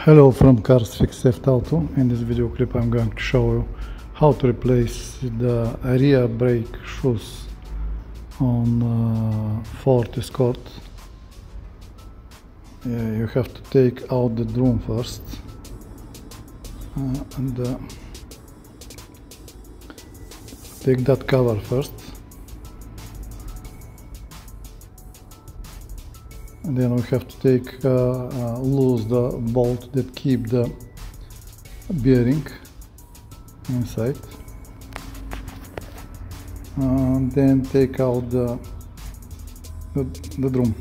Hello from Cars FIX Sevt AUTO. In this video clip I'm going to show you how to replace the rear brake shoes on Ford Escort. You have to take out the drum first and take that cover first, and then we have to take loose the bolt that keep the bearing inside, and then take out the drum.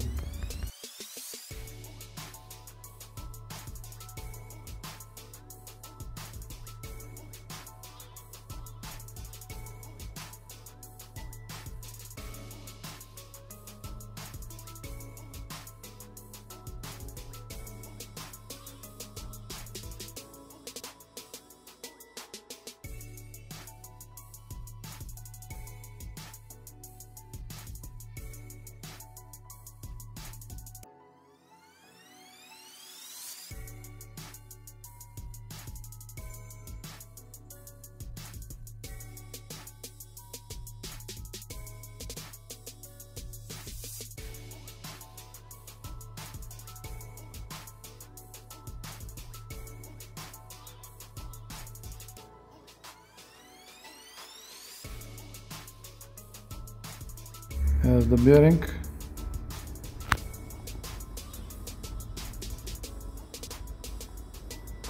Here's the bearing.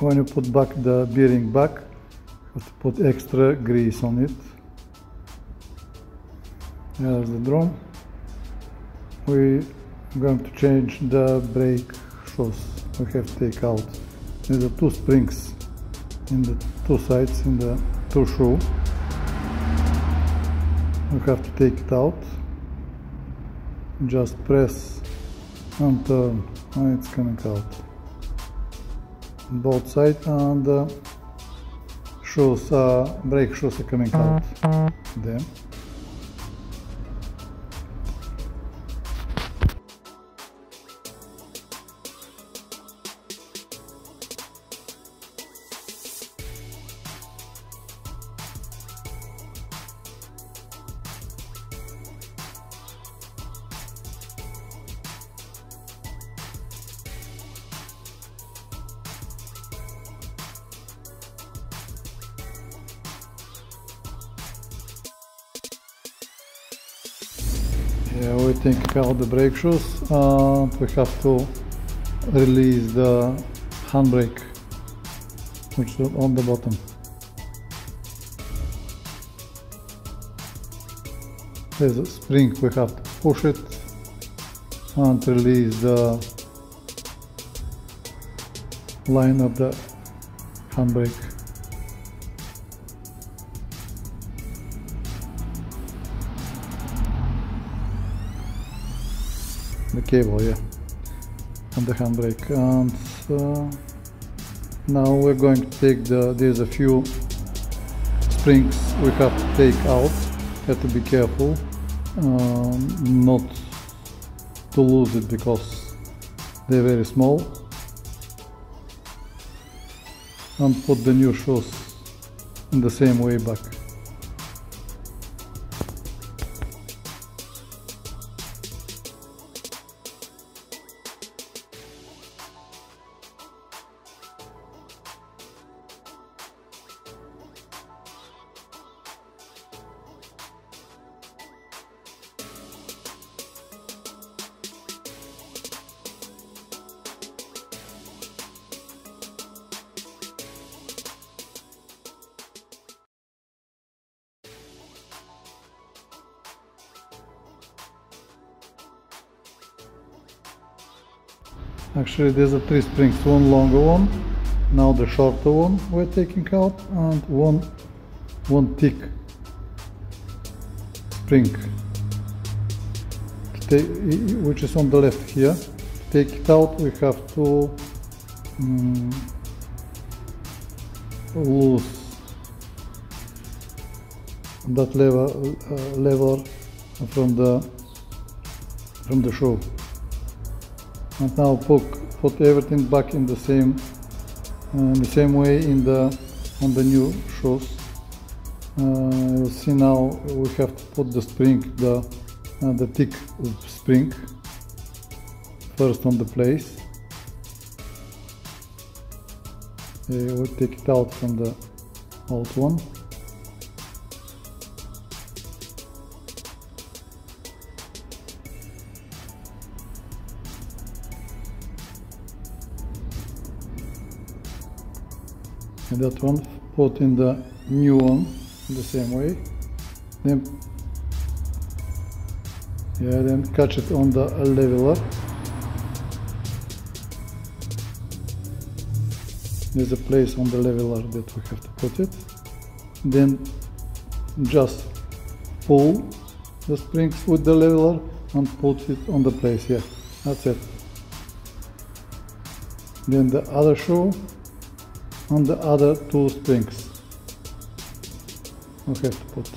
When you put back the bearing back, you have to put extra grease on it. Here's the drum. We're going to change the brake shoes. We have to take out. There's the two springs in the two sides in the two shoe. We have to take it out. Just press and turn, and it's coming out. Both sides, and the shoes, brake shoes are coming out. Then we take out the brake shoes, and we have to release the handbrake, which is on the bottom. There's a spring, we have to push it and release the line of the handbrake. The cable, yeah, and the handbrake. And now we're going to take there's a few springs we have to take out. Have to be careful not to lose it because they're very small, and put the new shoes in the same way back. Actually, there's a three springs, one longer one, now the shorter one we're taking out, and one thick spring, which is on the left here. To take it out, we have to loose that lever from the shoe. And now put everything back in the same the same way on the new shoes. You'll see now we have to put the spring, the thick spring first on the place. We'll take it out from the old one. And that one put in the new one the same way. Then catch it on the leveler. There's a place on the leveler that we have to put it. Then just pull the springs with the leveler and put it on the place. Yeah, that's it. Then the other shoe on the other two springs we have to put.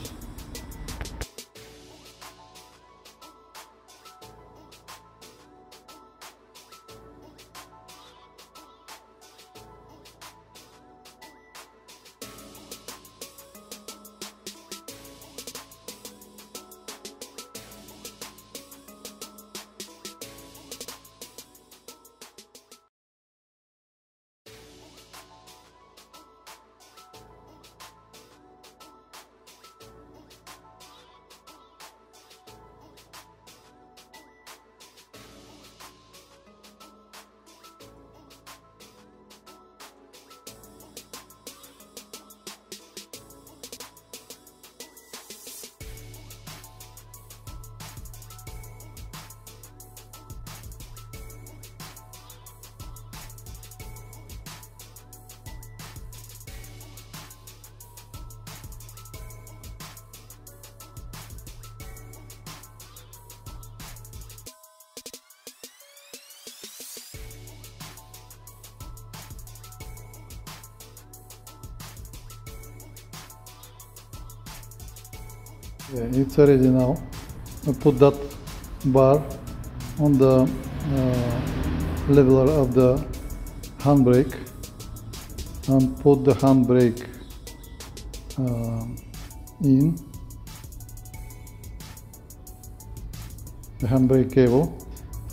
Yeah, it's ready now. I put that bar on the leveler of the handbrake and put the handbrake in the handbrake cable.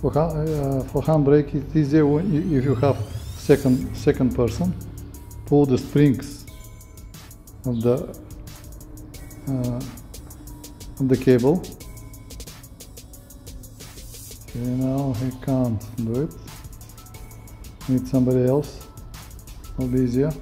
For handbrake it's easier if you have second person. Pull the springs of the cable. Okay, now he can't do it. Need somebody else. It'll be easier.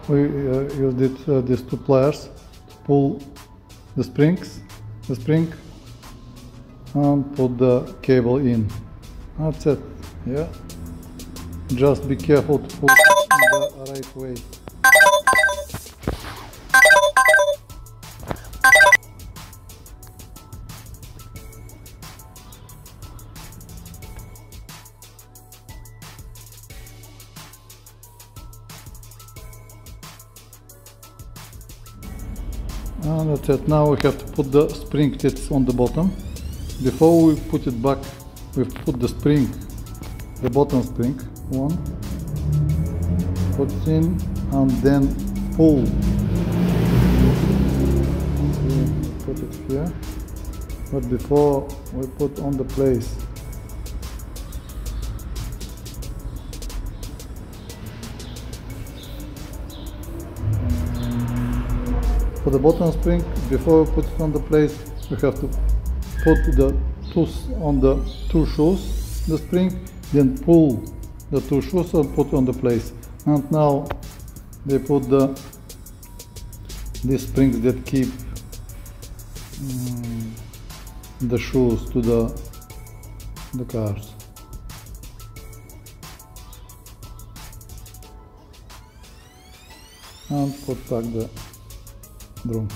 We used these two pliers to pull the spring and put the cable in. That's it. Yeah. Just be careful to put it in the right way. And that's it. Now we have to put the spring that's on the bottom. Before we put it back, we put the spring, the bottom spring, one, put it in and then pull. Okay, put it here. But before we put on the place. For the bottom spring, before we put it on the place, we have to put the tooth on the two shoes, the spring, then pull the two shoes and put on the place. And now they put these springs that keep the shoes to the cars. And put back the drum.